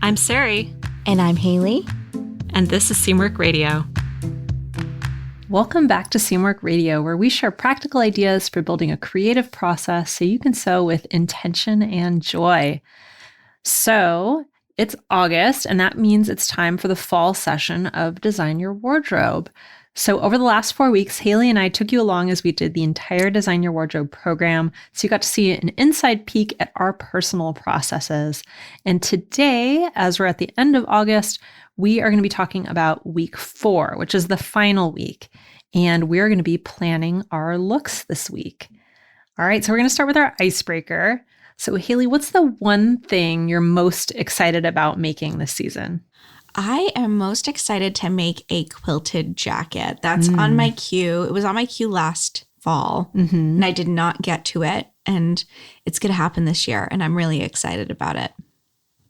I'm Sarai. And I'm Haley. And this is Seamwork Radio. Welcome back to Seamwork Radio, where we share practical ideas for building a creative process so you can sew with intention and joy. So it's August, and that means it's time for the fall session of Design Your Wardrobe. So over the last 4 weeks, Haley and I took you along as we did the entire Design Your Wardrobe program. So you got to see an inside peek at our personal processes. And today, as we're at the end of August, we are going to be talking about week 4, which is the final week. And we're going to be planning our looks this week. All right, so we're going to start with our icebreaker. So Haley, what's the one thing you're most excited about making this season? I am most excited to make a quilted jacket. That's on my queue. It was on my queue last fall, and I did not get to it. And it's going to happen this year, and I'm really excited about it.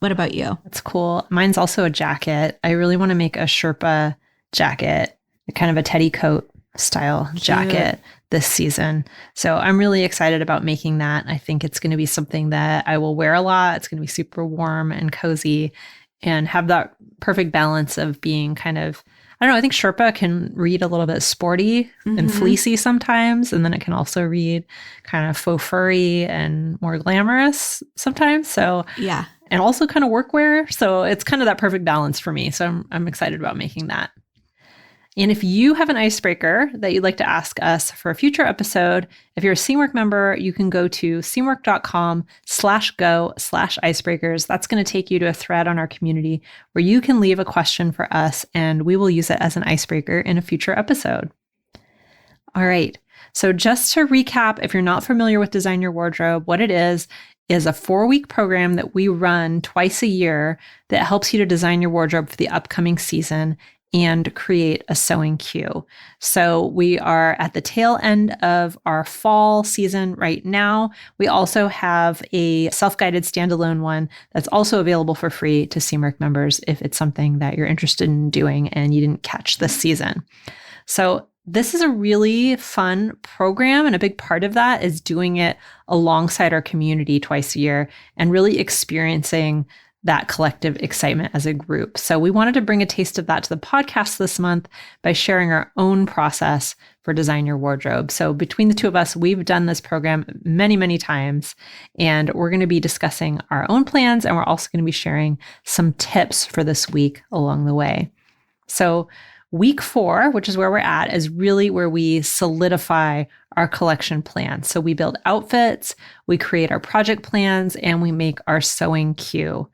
What about you? That's cool. Mine's also a jacket. I really want to make a Sherpa jacket, kind of a teddy coat style jacket this season. So I'm really excited about making that. I think it's going to be something that I will wear a lot. It's going to be super warm and cozy and have that perfect balance of being kind of, I don't know, I think Sherpa can read a little bit sporty and fleecy sometimes. And then it can also read kind of faux furry and more glamorous sometimes. So yeah. And also kind of workwear. So it's kind of that perfect balance for me. So I'm excited about making that. And if you have an icebreaker that you'd like to ask us for a future episode, if you're a Seamwork member, you can go to seamwork.com/go/icebreakers. That's going to take you to a thread on our community where you can leave a question for us and we will use it as an icebreaker in a future episode. All right. So just to recap, if you're not familiar with Design Your Wardrobe, what it is a 4-week program that we run twice a year that helps you to design your wardrobe for the upcoming season and create a sewing queue. So we are at the tail end of our fall season right now. We also have a self-guided standalone one that's also available for free to Seamwork members if it's something that you're interested in doing and you didn't catch this season. So this is a really fun program, and a big part of that is doing it alongside our community twice a year and really experiencing that collective excitement as a group. So we wanted to bring a taste of that to the podcast this month by sharing our own process for Design Your Wardrobe. So between the two of us, we've done this program many, many times, and we're going to be discussing our own plans, and we're also going to be sharing some tips for this week along the way. So week 4, which is where we're at, is really where we solidify our collection plan. So we build outfits, we create our project plans, and we make our sewing queue.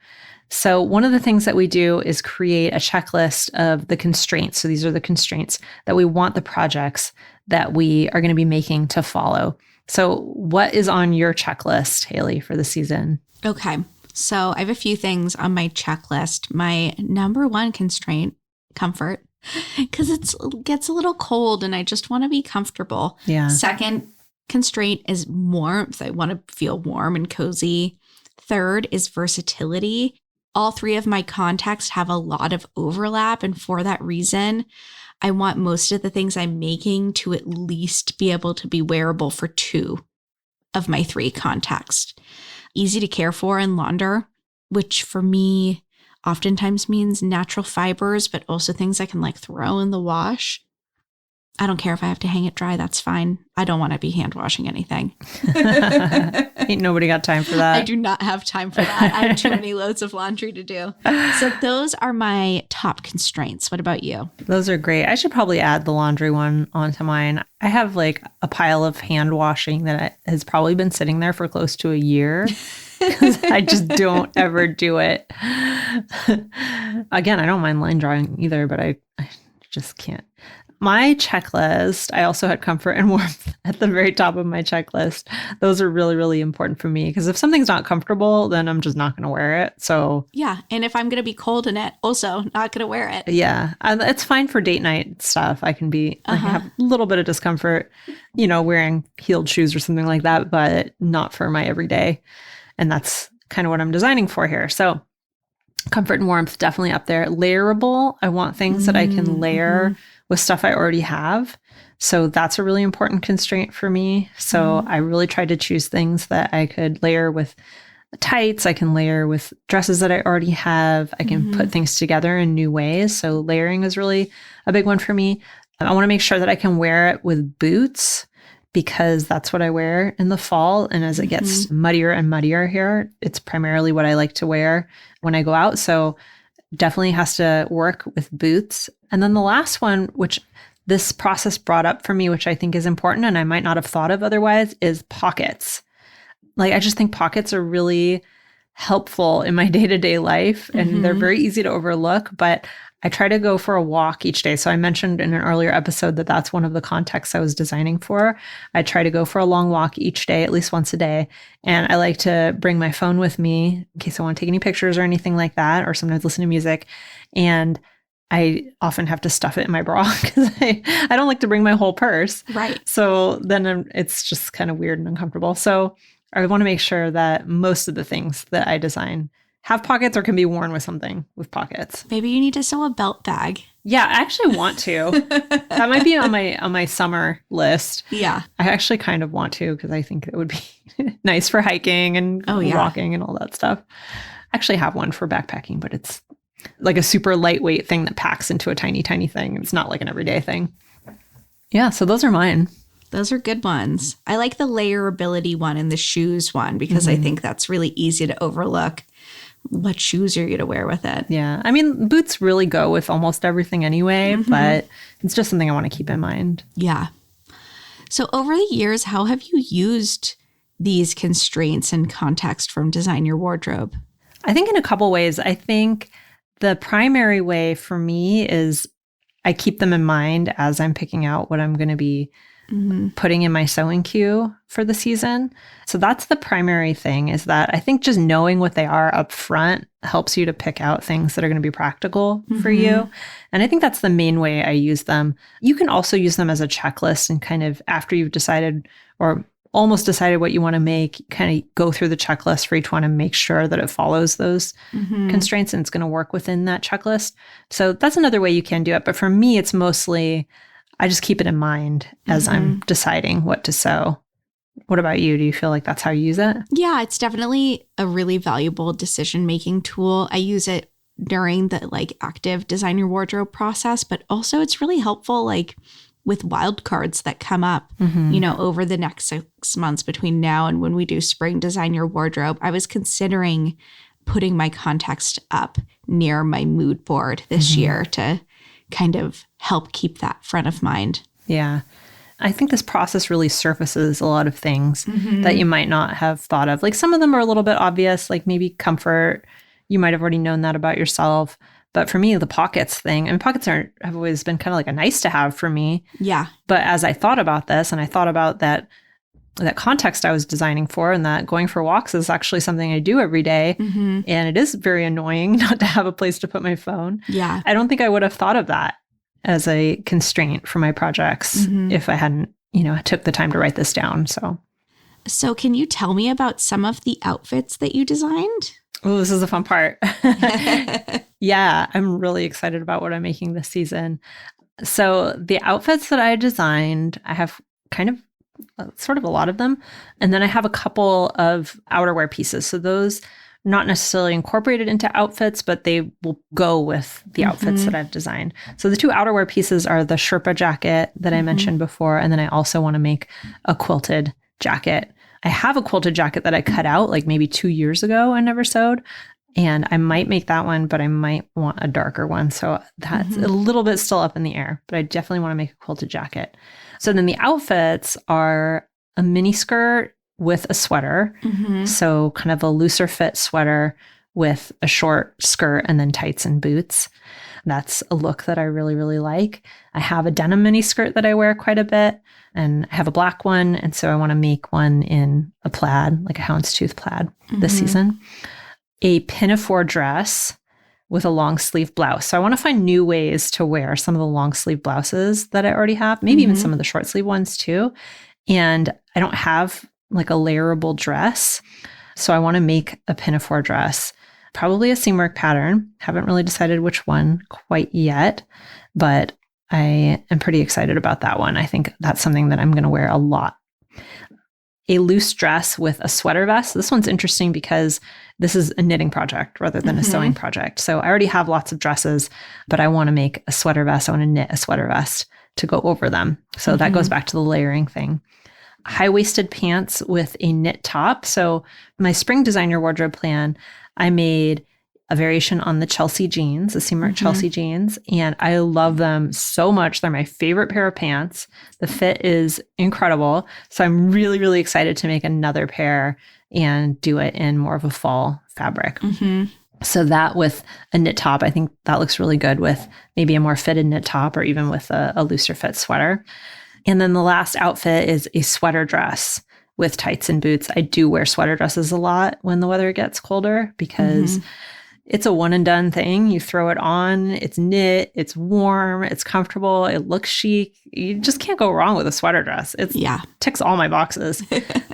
So one of the things that we do is create a checklist of the constraints. So these are the constraints that we want the projects that we are going to be making to follow. So what is on your checklist, Haley, for the season? Okay. So I have a few things on my checklist. My number one constraint, comfort. Because it gets a little cold and I just want to be comfortable. Yeah. Second constraint is warmth. I want to feel warm and cozy. Third is versatility. All 3 of my contexts have a lot of overlap. And for that reason, I want most of the things I'm making to at least be able to be wearable for 2 of my 3 contexts. Easy to care for and launder, which for me oftentimes means natural fibers, but also things I can throw in the wash. I don't care if I have to hang it dry. That's fine. I don't want to be hand washing anything. Ain't nobody got time for that. I do not have time for that. I have too many loads of laundry to do. So those are my top constraints. What about you? Those are great. I should probably add the laundry one onto mine. I have a pile of hand washing that has probably been sitting there for close to a year. Because I just don't ever do it. Again, I don't mind line drawing either, but I just can't. My checklist, I also had comfort and warmth at the very top of my checklist. Those are really, really important for me because if something's not comfortable, then I'm just not going to wear it. So yeah. And if I'm going to be cold in it, also not going to wear it. Yeah. It's fine for date night stuff. I can be, I can have a little bit of discomfort, wearing heeled shoes or something like that, but not for my everyday. And that's kind of what I'm designing for here. So comfort and warmth, definitely up there. Layerable. I want things that I can layer with stuff I already have. So that's a really important constraint for me. So I really tried to choose things that I could layer with tights. I can layer with dresses that I already have. I can put things together in new ways. So layering is really a big one for me. I want to make sure that I can wear it with boots because that's what I wear in the fall. And as it gets muddier and muddier here, it's primarily what I like to wear when I go out. So definitely has to work with boots. And then the last one, which this process brought up for me, which I think is important and I might not have thought of otherwise, is pockets. Like, I just think pockets are really helpful in my day-to-day life and they're very easy to overlook, but I try to go for a walk each day. So I mentioned in an earlier episode that that's one of the contexts I was designing for. I try to go for a long walk each day, at least once a day. And I like to bring my phone with me in case I want to take any pictures or anything like that, or sometimes listen to music. And I often have to stuff it in my bra because I don't like to bring my whole purse. Right. So then it's just kind of weird and uncomfortable. So I want to make sure that most of the things that I design have pockets or can be worn with something with pockets. Maybe you need to sew a belt bag. Yeah, I actually want to. That might be on my summer list. Yeah. I actually kind of want to because I think it would be nice for hiking and walking and all that stuff. I actually have one for backpacking, but it's like a super lightweight thing that packs into a tiny, tiny thing. It's not like an everyday thing. Yeah, so those are mine. Those are good ones. I like the layerability one and the shoes one because I think that's really easy to overlook. What shoes are you going to wear with it? Yeah. I mean, boots really go with almost everything anyway, but it's just something I want to keep in mind. Yeah. So over the years, how have you used these constraints and context from Design Your Wardrobe? I think in a couple ways. I think the primary way for me is I keep them in mind as I'm picking out what I'm going to be putting in my sewing queue for the season. So that's the primary thing, is that I think just knowing what they are up front helps you to pick out things that are going to be practical for you. And I think that's the main way I use them. You can also use them as a checklist and kind of after you've decided or almost decided what you want to make, kind of go through the checklist for each one and make sure that it follows those constraints and it's going to work within that checklist. So that's another way you can do it. But for me, it's mostly I just keep it in mind as I'm deciding what to sew. What about you? Do you feel like that's how you use it? Yeah, it's definitely a really valuable decision-making tool. I use it during the active Design Your Wardrobe process, but also it's really helpful with wild cards that come up, over the next 6 months between now and when we do spring Design Your Wardrobe. I was considering putting my context up near my mood board this year to kind of help keep that front of mind. Yeah. I think this process really surfaces a lot of things that you might not have thought of. Like some of them are a little bit obvious, like maybe comfort. You might have already known that about yourself. But for me, the pockets thing, pockets have always been kind of like a nice to have for me. Yeah. But as I thought about this and I thought about that context I was designing for, and that going for walks is actually something I do every day. And it is very annoying not to have a place to put my phone. Yeah. I don't think I would have thought of that as a constraint for my projects if I hadn't, took the time to write this down. So can you tell me about some of the outfits that you designed? Oh, this is the fun part. Yeah, I'm really excited about what I'm making this season. So the outfits that I designed, I have kind of sort of a lot of them. And then I have a couple of outerwear pieces. So those not necessarily incorporated into outfits, but they will go with the outfits that I've designed. So the two outerwear pieces are the Sherpa jacket that I mentioned before. And then I also want to make a quilted jacket. I have a quilted jacket that I cut out maybe 2 years ago and never sewed. And I might make that one, but I might want a darker one. So that's a little bit still up in the air, but I definitely want to make a quilted jacket. So then the outfits are a mini skirt with a sweater. So kind of a looser fit sweater with a short skirt and then tights and boots. That's a look that I really, really like. I have a denim mini skirt that I wear quite a bit, and I have a black one. And so I want to make one in a plaid, like a houndstooth plaid this season. A pinafore dress with a long sleeve blouse. So I want to find new ways to wear some of the long sleeve blouses that I already have, maybe even some of the short sleeve ones too. And I don't have a layerable dress. So I want to make a pinafore dress, probably a seam work pattern. Haven't really decided which one quite yet, but I am pretty excited about that one. I think that's something that I'm going to wear a lot. a loose dress with a sweater vest. This one's interesting because this is a knitting project rather than a sewing project. So I already have lots of dresses, but I want to make a sweater vest. I want to knit a sweater vest to go over them. So that goes back to the layering thing. High-waisted pants with a knit top. So my spring designer wardrobe plan, I made a variation on the Chelsea jeans, the Seamark Chelsea jeans, and I love them so much. They're my favorite pair of pants. The fit is incredible. So I'm really, really excited to make another pair and do it in more of a fall fabric. So that with a knit top, I think that looks really good with maybe a more fitted knit top or even with a looser fit sweater. And then the last outfit is a sweater dress with tights and boots. I do wear sweater dresses a lot when the weather gets colder because it's a one and done thing. You throw it on, it's knit, it's warm, it's comfortable, it looks chic. You just can't go wrong with a sweater dress. It ticks all my boxes.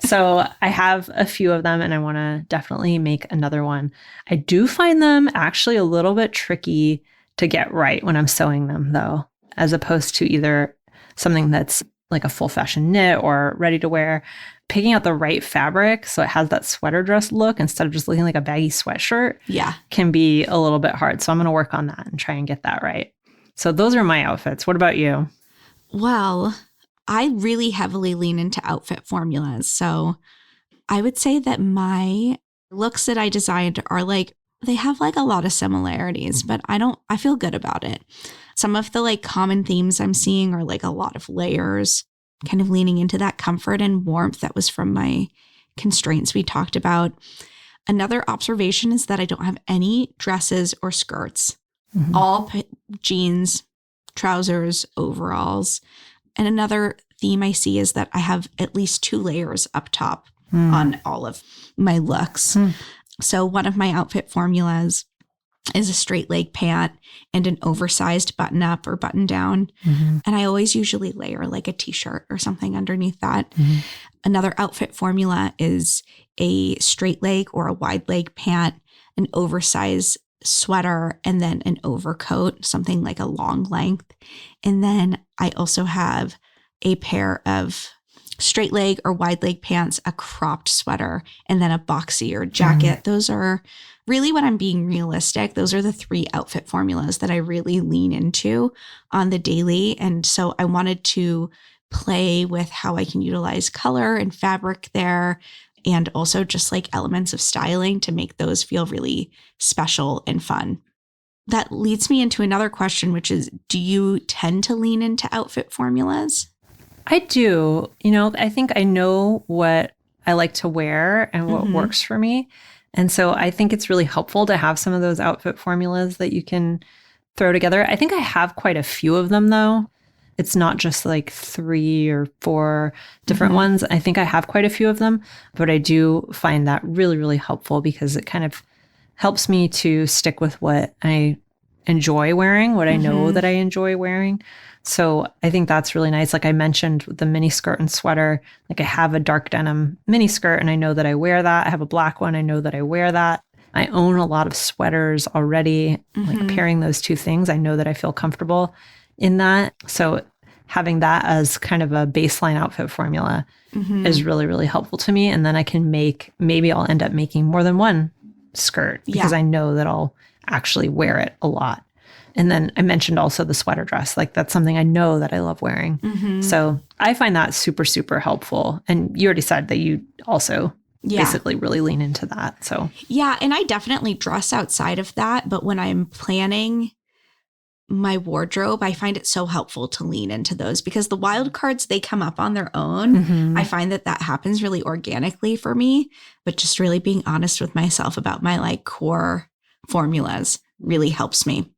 So I have a few of them and I want to definitely make another one. I do find them actually a little bit tricky to get right when I'm sewing them though, as opposed to either something that's like a full fashion knit or ready to wear. Picking out the right fabric so it has that sweater dress look instead of just looking like a baggy sweatshirt can be a little bit hard. So I'm going to work on that and try and get that right. So those are my outfits. What about you? Well, I really heavily lean into outfit formulas. So I would say that my looks that I designed are like, they have like a lot of similarities, but I feel good about it. Some of the like common themes I'm seeing are like a lot of layers, kind of leaning into that comfort and warmth that was from my constraints we talked about. Another observation is that I don't have any dresses or skirts, all jeans, trousers, overalls. And another theme I see is that I have at least 2 layers up top on all of my looks. So one of my outfit formulas is a straight leg pant and an oversized button up or button down. And I always usually layer like a t-shirt or something underneath that. Another outfit formula is a straight leg or a wide leg pant, an oversized sweater, and then an overcoat, something like a long length. And then I also have a pair of straight leg or wide leg pants, a cropped sweater, and then a boxier jacket. Those are really, when I'm being realistic, those are the 3 outfit formulas that I really lean into on the daily. And so I wanted to play with how I can utilize color and fabric there, and also just like elements of styling to make those feel really special and fun. That leads me into another question, which is, do you tend to lean into outfit formulas? I do. You know, I think I know what I like to wear and what works for me. And so I think it's really helpful to have some of those outfit formulas that you can throw together. I think I have quite a few of them, though. It's not just like 3 or 4 different ones. I think I have quite a few of them, but I do find that really, really helpful because it kind of helps me to stick with what I enjoy wearing, what I know that I enjoy wearing. So I think that's really nice. Like I mentioned with the mini skirt and sweater, like I have a dark denim mini skirt and I know that I wear that. I have a black one. I know that I wear that. I own a lot of sweaters already. Like pairing those 2 things, I know that I feel comfortable in that. So having that as kind of a baseline outfit formula is really, really helpful to me. And then I can maybe I'll end up making more than one skirt because I know that I'll actually wear it a lot. And then I mentioned also the sweater dress. Like that's something I know that I love wearing. So I find that super, super helpful. And you already said that you also basically really lean into that. So yeah, and I definitely dress outside of that. But when I'm planning my wardrobe, I find it so helpful to lean into those because the wild cards, they come up on their own. I find that happens really organically for me, but just really being honest with myself about my like core formulas really helps me.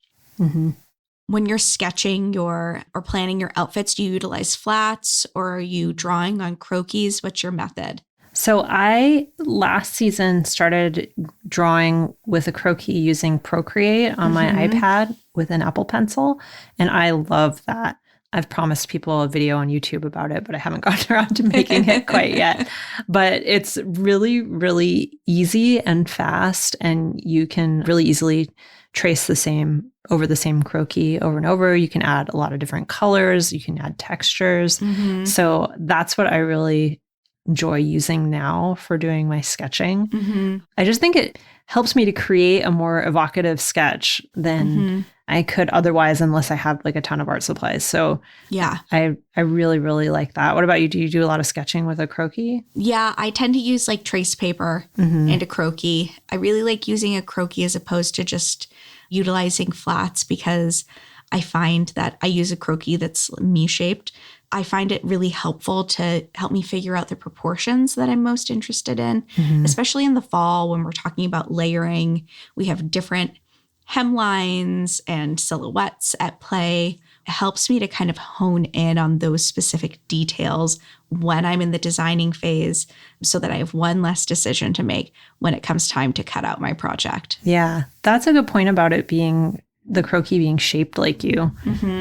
When you're sketching or planning your outfits, do you utilize flats or are you drawing on croquis? What's your method? So I last season started drawing with a croquis using Procreate on my iPad with an Apple Pencil. And I love that. I've promised people a video on YouTube about it, but I haven't gotten around to making it quite yet. But it's really, really easy and fast. And you can really easily trace the same croquis over and over. You can add a lot of different colors. You can add textures. So that's what I really enjoy using now for doing my sketching. Mm-hmm. I just think it helps me to create a more evocative sketch than I could otherwise unless I had like a ton of art supplies. So Yeah. I really, really like that. What about you? Do you do a lot of sketching with a Croquis? Yeah, I tend to use like trace paper and a Croquis. I really like using a Croquis as opposed to just utilizing flats because I find that I use a Croquis that's me-shaped. I find it really helpful to help me figure out the proportions that I'm most interested in, especially in the fall when we're talking about layering. We have different hemlines and silhouettes at play. It helps me to kind of hone in on those specific details when I'm in the designing phase so that I have one less decision to make when it comes time to cut out my project. Yeah, that's a good point about it being the Croquis being shaped like you,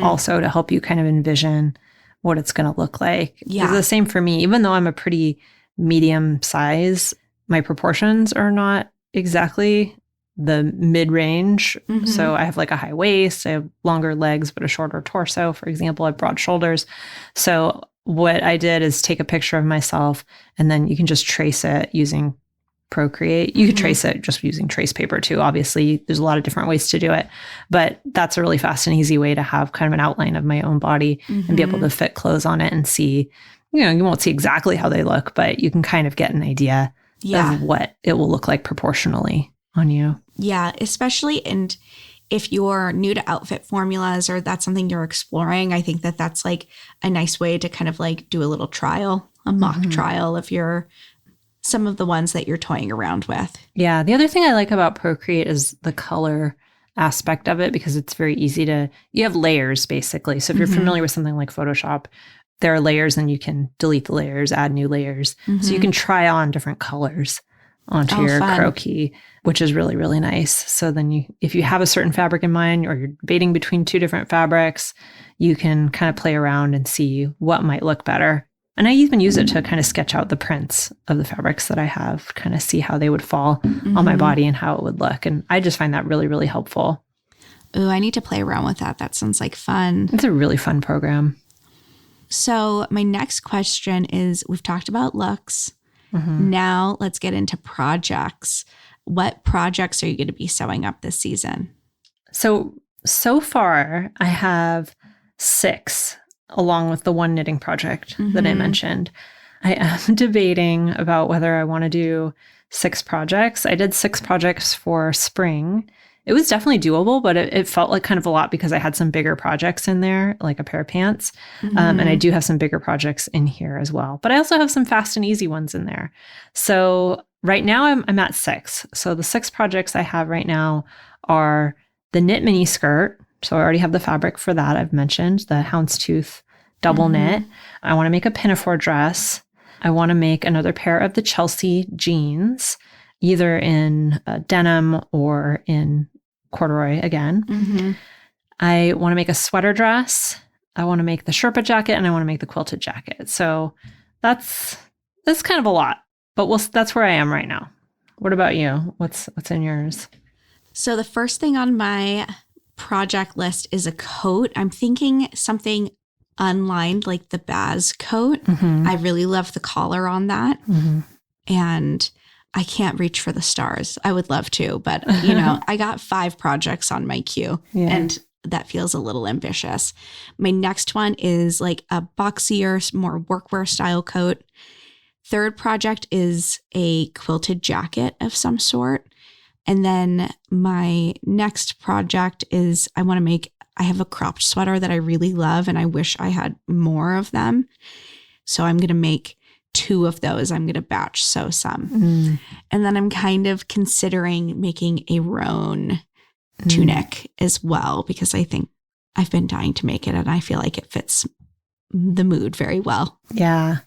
also to help you kind of envision what it's going to look like. Yeah. It's the same for me. Even though I'm a pretty medium size, my proportions are not exactly the mid-range. So I have like a high waist, I have longer legs, but a shorter torso. For example, I have broad shoulders. So what I did is take a picture of myself and then you can just trace it using Procreate. You could trace it just using trace paper too. Obviously, there's a lot of different ways to do it, but that's a really fast and easy way to have kind of an outline of my own body and be able to fit clothes on it and see, you won't see exactly how they look, but you can kind of get an idea of what it will look like proportionally on you. Yeah, especially and if you're new to outfit formulas or that's something you're exploring, I think that that's like a nice way to kind of like do a little trial, a mock trial of some of the ones that you're toying around with. Yeah. The other thing I like about Procreate is the color aspect of it because it's very easy you have layers basically. So if you're familiar with something like Photoshop, there are layers and you can delete the layers, add new layers. So you can try on different colors onto your Croquis, which is really, really nice. So then if you have a certain fabric in mind or you're debating between two different fabrics, you can kind of play around and see what might look better. And I even use it to kind of sketch out the prints of the fabrics that I have, kind of see how they would fall on my body and how it would look. And I just find that really, really helpful. Ooh, I need to play around with that. That sounds like fun. It's a really fun program. So my next question is, we've talked about looks. Now let's get into projects. What projects are you going to be sewing up this season? So far, I have 6, along with the one knitting project that I mentioned. I am debating about whether I want to do 6 projects. I did 6 projects for spring. It was definitely doable, but it felt like kind of a lot because I had some bigger projects in there, like a pair of pants. And I do have some bigger projects in here as well. But I also have some fast and easy ones in there. So right now I'm at 6. So the 6 projects I have right now are the knit mini skirt. So I already have the fabric for that. I've mentioned the houndstooth double knit. I want to make a pinafore dress. I want to make another pair of the Chelsea jeans, either in denim or in corduroy again. I want to make a sweater dress. I want to make the Sherpa jacket and I want to make the quilted jacket. So that's kind of a lot, but that's where I am right now. What about you? What's in yours? So the first thing on my project list is a coat. I'm thinking something unlined like the Baz coat. I really love the collar on that. And I can't reach for the stars. I would love to, but I got 5 projects on my queue and that feels a little ambitious. My next one is like a boxier, more workwear style coat. Third project is a quilted jacket of some sort. And then my next project is I have a cropped sweater that I really love and I wish I had more of them. So I'm going to make 2 of those. I'm going to batch sew some. And then I'm kind of considering making a roan tunic as well, because I think I've been dying to make it and I feel like it fits the mood very well. Yeah.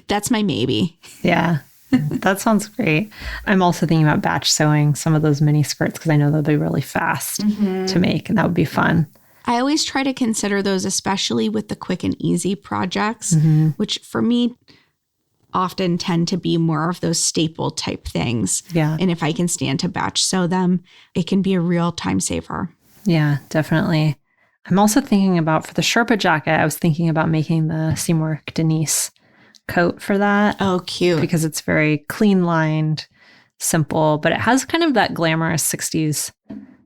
That's my maybe. Yeah. That sounds great. I'm also thinking about batch sewing some of those mini skirts because I know they'll be really fast to make and that would be fun. I always try to consider those, especially with the quick and easy projects, which for me often tend to be more of those staple type things. Yeah. And if I can stand to batch sew them, it can be a real time saver. Yeah, definitely. I'm also thinking about, for the Sherpa jacket, I was thinking about making the Seymour Denise coat for that. Oh, cute. Because it's very clean lined, simple, but it has kind of that glamorous 60s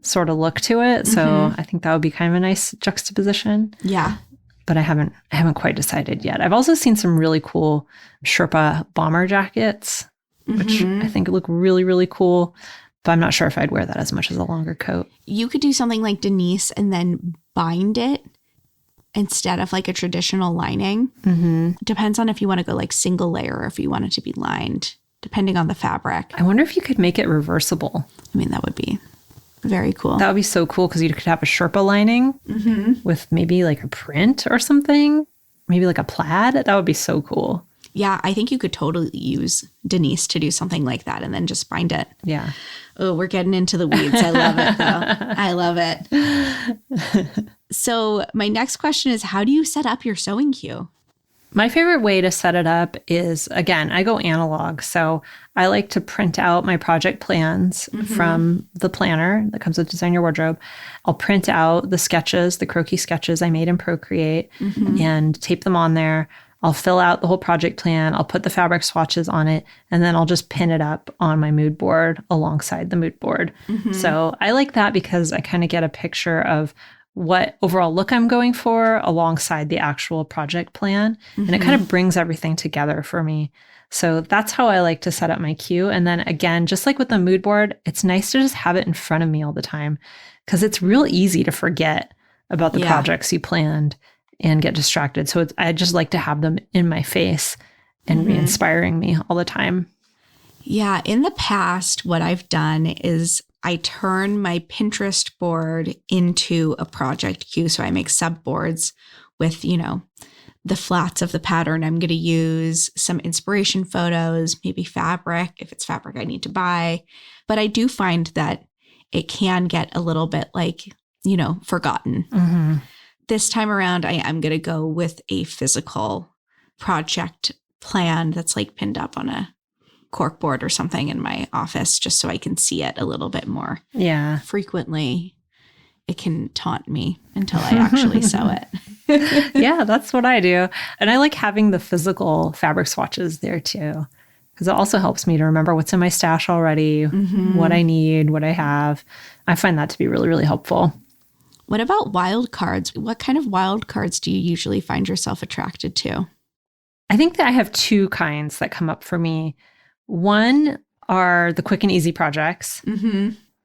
sort of look to it. So I think that would be kind of a nice juxtaposition. Yeah. But I haven't quite decided yet. I've also seen some really cool Sherpa bomber jackets, which I think look really, really cool. But I'm not sure if I'd wear that as much as a longer coat. You could do something like Denise and then bind it instead of like a traditional lining. Depends on if you want to go like single layer or if you want it to be lined, depending on the fabric. I wonder if you could make it reversible. I mean, that would be very cool. That would be so cool because you could have a Sherpa lining with maybe like a print or something, maybe like a plaid. That would be so cool. Yeah, I think you could totally use Denise to do something like that and then just bind it. Yeah. Oh, we're getting into the weeds. I love it, though. I love it. So my next question is, how do you set up your sewing queue? My favorite way to set it up is, again, I go analog. So I like to print out my project plans from the planner that comes with Design Your Wardrobe. I'll print out the sketches, the croquis sketches I made in Procreate and tape them on there. I'll fill out the whole project plan. I'll put the fabric swatches on it, and then I'll just pin it up on my mood board alongside the mood board. So I like that because I kind of get a picture of what overall look I'm going for alongside the actual project plan. And it kind of brings everything together for me. So that's how I like to set up my queue. And then again, just like with the mood board, it's nice to just have it in front of me all the time because it's real easy to forget about the projects you planned and get distracted. So I just like to have them in my face and re-inspiring me all the time. Yeah. In the past, what I've done is I turn my Pinterest board into a project queue. So I make subboards with, the flats of the pattern I'm going to use, some inspiration photos, maybe fabric, if it's fabric I need to buy. But I do find that it can get a little bit forgotten. This time around, I am going to go with a physical project plan that's like pinned up on a corkboard or something in my office just so I can see it a little bit more. Yeah. Frequently, it can taunt me until I actually sew it. Yeah, that's what I do. And I like having the physical fabric swatches there too, because it also helps me to remember what's in my stash already, what I need, what I have. I find that to be really, really helpful. What about wild cards? What kind of wild cards do you usually find yourself attracted to? I think that I have two kinds that come up for me. One are the quick and easy projects.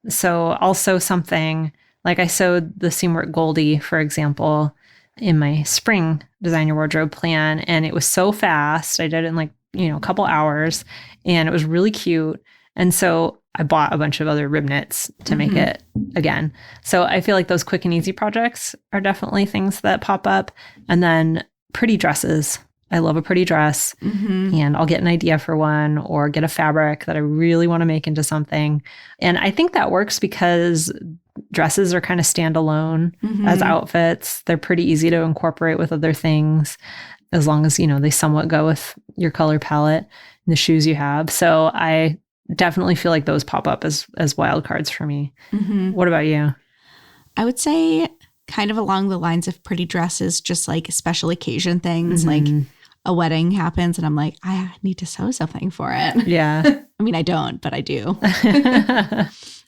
So I'll sew something, like I sewed the Seamwork Goldie, for example, in my spring Design Your Wardrobe plan. And it was so fast. I did it in a couple hours and it was really cute. And so I bought a bunch of other rib knits to make it again. So I feel like those quick and easy projects are definitely things that pop up. And then pretty dresses. I love a pretty dress and I'll get an idea for one or get a fabric that I really want to make into something. And I think that works because dresses are kind of standalone as outfits. They're pretty easy to incorporate with other things as long as, they somewhat go with your color palette and the shoes you have. So I definitely feel like those pop up as wild cards for me. What about you? I would say kind of along the lines of pretty dresses, just like special occasion things, like a wedding happens and I'm like, I need to sew something for it. Yeah. I mean, I don't, but I do.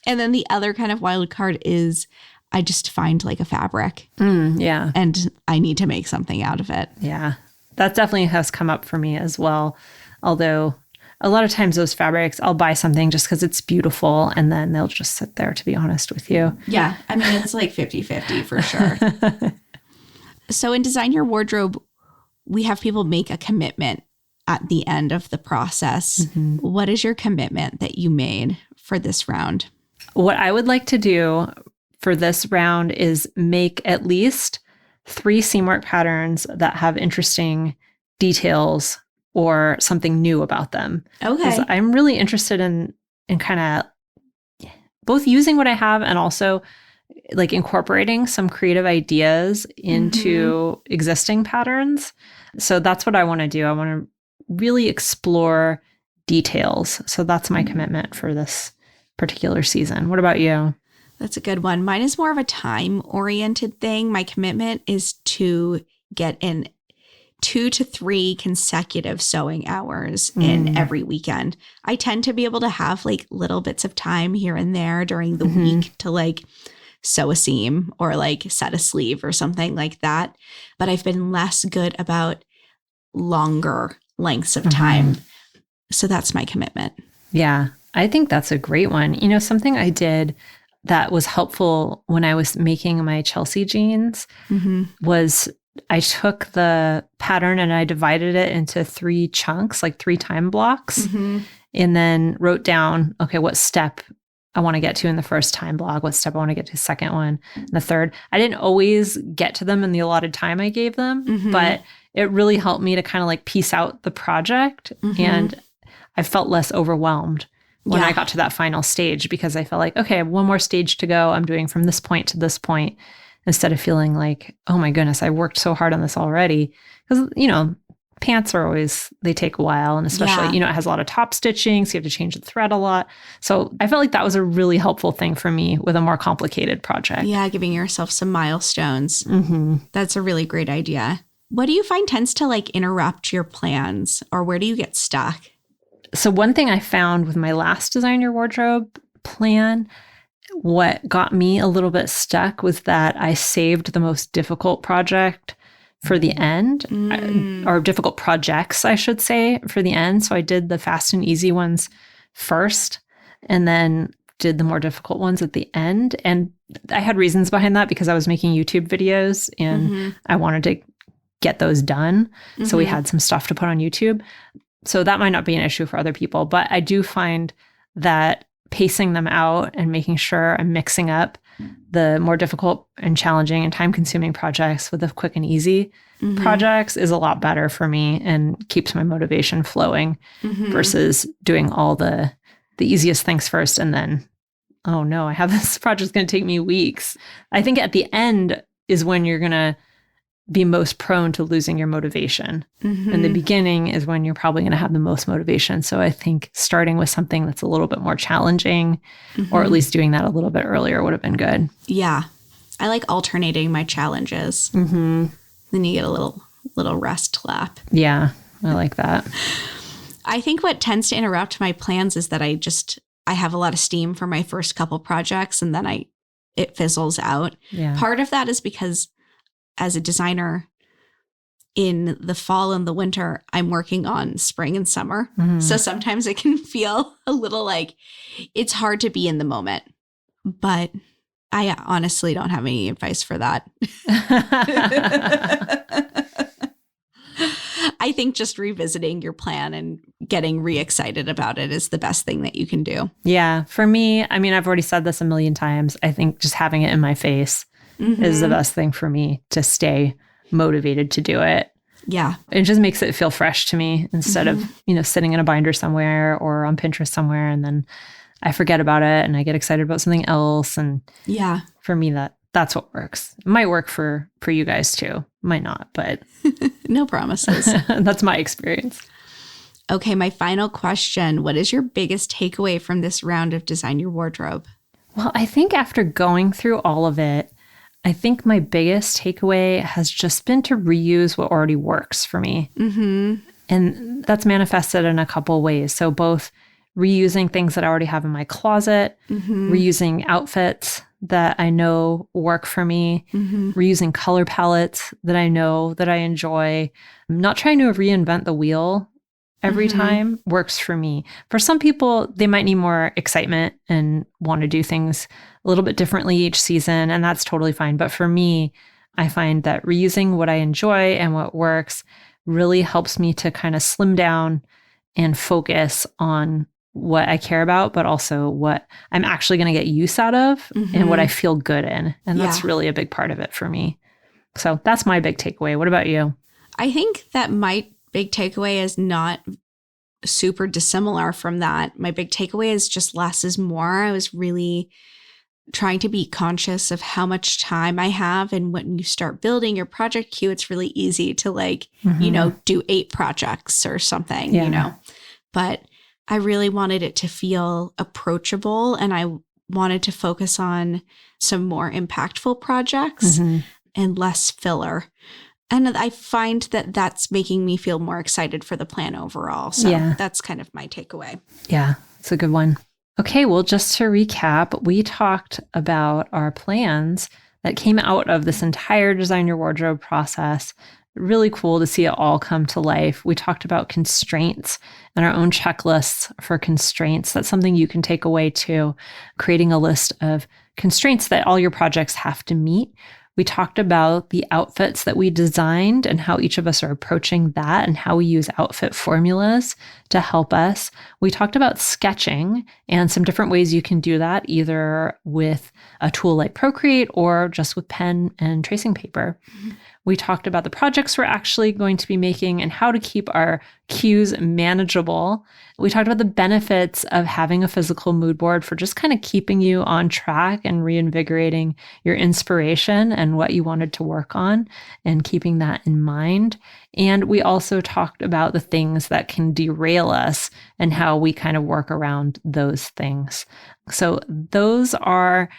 And then the other kind of wild card is I just find like a fabric. Yeah. And I need to make something out of it. Yeah. That definitely has come up for me as well. Although a lot of times those fabrics, I'll buy something just because it's beautiful and then they'll just sit there, to be honest with you. Yeah. I mean, it's like 50-50 for sure. So in Design Your Wardrobe, we have people make a commitment at the end of the process. What is your commitment that you made for this round? What I would like to do for this round is make at least 3 seamwork patterns that have interesting details or something new about them. Okay. I'm really interested in kind of both using what I have and also like incorporating some creative ideas into existing patterns. So that's what I want to do. I want to really explore details. So that's my commitment for this particular season. What about you? That's a good one. Mine is more of a time-oriented thing. My commitment is to get 2 to 3 consecutive sewing hours in every weekend. I tend to be able to have like little bits of time here and there during the week to like sew a seam or like set a sleeve or something like that. But I've been less good about longer lengths of time. So that's my commitment. Yeah, I think that's a great one. You know, something I did that was helpful when I was making my Chelsea jeans was I took the pattern and I divided it into 3 chunks, like 3 time blocks, and then wrote down, okay, what step I want to get to in the first time block, what step I want to get to the second one, and the third. I didn't always get to them in the allotted time I gave them, but it really helped me to kind of like piece out the project. And I felt less overwhelmed when I got to that final stage because I felt like, okay, I have one more stage to go. I'm doing from this point to this point, instead of feeling like, oh my goodness, I worked so hard on this already. Because, you know, pants are always, they take a while. And especially, you know, it has a lot of top stitching, so you have to change the thread a lot. So I felt like that was a really helpful thing for me with a more complicated project. Yeah, giving yourself some milestones. That's a really great idea. What do you find tends to like interrupt your plans, or where do you get stuck? So one thing I found with my last Design Your Wardrobe plan, what got me a little bit stuck was that I saved the most difficult project for the end, or difficult projects, I should say, for the end. So I did the fast and easy ones first, and then did the more difficult ones at the end. And I had reasons behind that because I was making YouTube videos and I wanted to get those done. So we had some stuff to put on YouTube. So that might not be an issue for other people, but I do find that pacing them out and making sure I'm mixing up the more difficult and challenging and time-consuming projects with the quick and easy projects is a lot better for me and keeps my motivation flowing versus doing all the easiest things first and then, oh no, I have this project's going to take me weeks. I think at the end is when you're going to be most prone to losing your motivation. And the beginning is when you're probably going to have the most motivation. So I think starting with something that's a little bit more challenging, or at least doing that a little bit earlier, would have been good. Yeah. I like alternating my challenges. Then you get a little rest lap. Yeah, I like that. I think what tends to interrupt my plans is that I have a lot of steam for my first couple projects and then it fizzles out. Yeah. Part of that is because as a designer in the fall and the winter, I'm working on spring and summer. So sometimes it can feel a little like it's hard to be in the moment, but I honestly don't have any advice for that. I think just revisiting your plan and getting re-excited about it is the best thing that you can do. Yeah. For me, I mean, I've already said this a million times. I think just having it in my face is the best thing for me to stay motivated to do it. Yeah. It just makes it feel fresh to me instead of, you know, sitting in a binder somewhere or on Pinterest somewhere and then I forget about it and I get excited about something else. And yeah, for me, that's what works. It might work for you guys too. Might not, but no promises. That's my experience. Okay, my final question. What is your biggest takeaway from this round of Design Your Wardrobe? Well, I think after going through all of it, I think my biggest takeaway has just been to reuse what already works for me. And that's manifested in a couple ways. So both reusing things that I already have in my closet, reusing outfits that I know work for me, reusing color palettes that I know that I enjoy. I'm not trying to reinvent the wheel every time works for me. For some people, they might need more excitement and want to do things a little bit differently each season, and that's totally fine. But for me, I find that reusing what I enjoy and what works really helps me to kind of slim down and focus on what I care about, but also what I'm actually going to get use out of and what I feel good in. And that's really a big part of it for me. So that's my big takeaway. What about you? I think that my big takeaway is not super dissimilar from that. My big takeaway is just less is more. I was really trying to be conscious of how much time I have. And when you start building your project queue, it's really easy to like, you know, do 8 projects or something, you know, but I really wanted it to feel approachable and I wanted to focus on some more impactful projects and less filler. And I find that that's making me feel more excited for the plan overall. So that's kind of my takeaway. Yeah, it's a good one. Okay, well, just to recap, we talked about our plans that came out of this entire Design Your Wardrobe process. Really cool to see it all come to life. We talked about constraints and our own checklists for constraints. That's something you can take away too, creating a list of constraints that all your projects have to meet. We talked about the outfits that we designed and how each of us are approaching that and how we use outfit formulas to help us. We talked about sketching and some different ways you can do that, either with a tool like Procreate or just with pen and tracing paper. Mm-hmm. We talked about the projects we're actually going to be making and how to keep our cues manageable. We talked about the benefits of having a physical mood board for just kind of keeping you on track and reinvigorating your inspiration and what you wanted to work on and keeping that in mind. And we also talked about the things that can derail us and how we kind of work around those things. So those are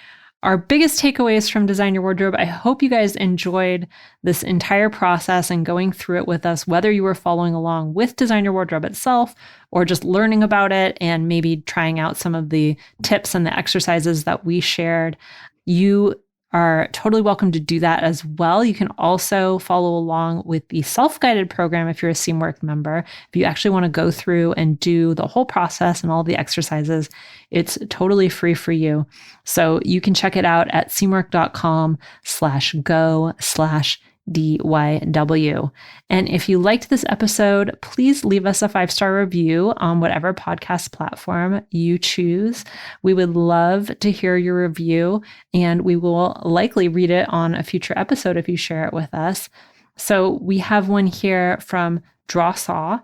our biggest takeaways from Design Your Wardrobe. I hope you guys enjoyed this entire process and going through it with us, whether you were following along with Design Your Wardrobe itself or just learning about it and maybe trying out some of the tips and the exercises that we shared. You are totally welcome to do that as well. You can also follow along with the self-guided program if you're a Seamwork member. If you actually want to go through and do the whole process and all the exercises, it's totally free for you. So you can check it out at seamwork.com/go/DYW. And if you liked this episode, please leave us a 5-star review on whatever podcast platform you choose. We would love to hear your review, and we will likely read it on a future episode if you share it with us. So we have one here from Drawsaw.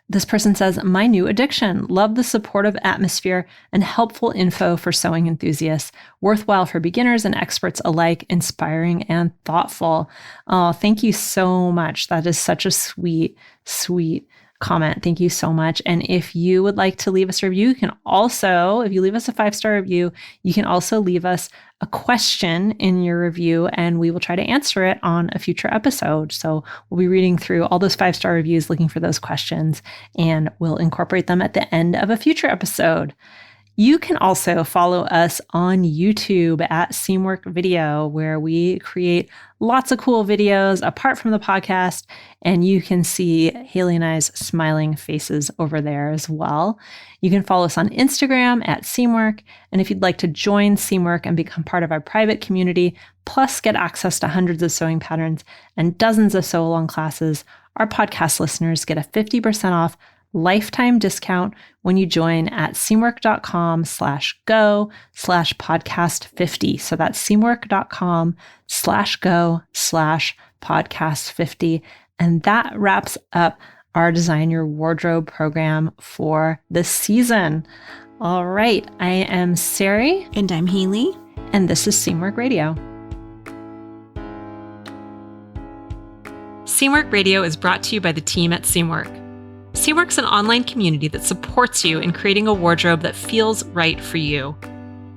This person says, "My new addiction. Love the supportive atmosphere and helpful info for sewing enthusiasts. Worthwhile for beginners and experts alike. Inspiring and thoughtful." Oh, thank you so much. That is such a sweet, sweet comment. Thank you so much. And if you would like to leave us a review, you can also, if you leave us a 5-star review, you can also leave us a question in your review and we will try to answer it on a future episode. So we'll be reading through all those 5-star reviews, looking for those questions, and we'll incorporate them at the end of a future episode. You can also follow us on YouTube at Seamwork Video, where we create lots of cool videos apart from the podcast, and you can see Haley and I's smiling faces over there as well. You can follow us on Instagram at Seamwork, and if you'd like to join Seamwork and become part of our private community, plus get access to hundreds of sewing patterns and dozens of sew-along classes, our podcast listeners get a 50% off lifetime discount when you join at seamwork.com/go/podcast50. So that's seamwork.com/go/podcast50. And that wraps up our Design Your Wardrobe program for this season. All right. I am Sarai. And I'm Haley. And this is Seamwork Radio. Seamwork Radio is brought to you by the team at Seamwork. Seamwork's an online community that supports you in creating a wardrobe that feels right for you.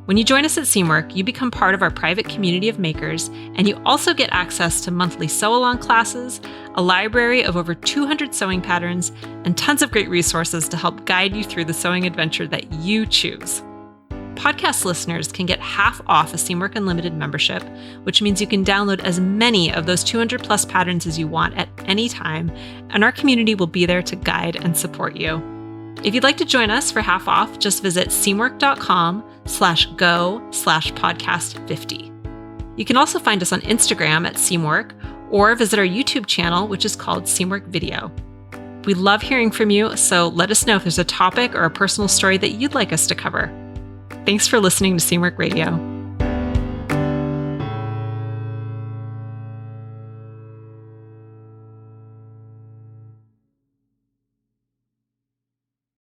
When you join us at Seamwork, you become part of our private community of makers, and you also get access to monthly sew-along classes, a library of over 200 sewing patterns, and tons of great resources to help guide you through the sewing adventure that you choose. Podcast listeners can get half off a Seamwork Unlimited membership, which means you can download as many of those 200 plus patterns as you want at any time, and our community will be there to guide and support you. If you'd like to join us for half off, just visit seamwork.com/go/podcast50. You can also find us on Instagram at Seamwork or visit our YouTube channel, which is called Seamwork Video. We love hearing from you, so let us know if there's a topic or a personal story that you'd like us to cover. Thanks for listening to Seamwork Radio.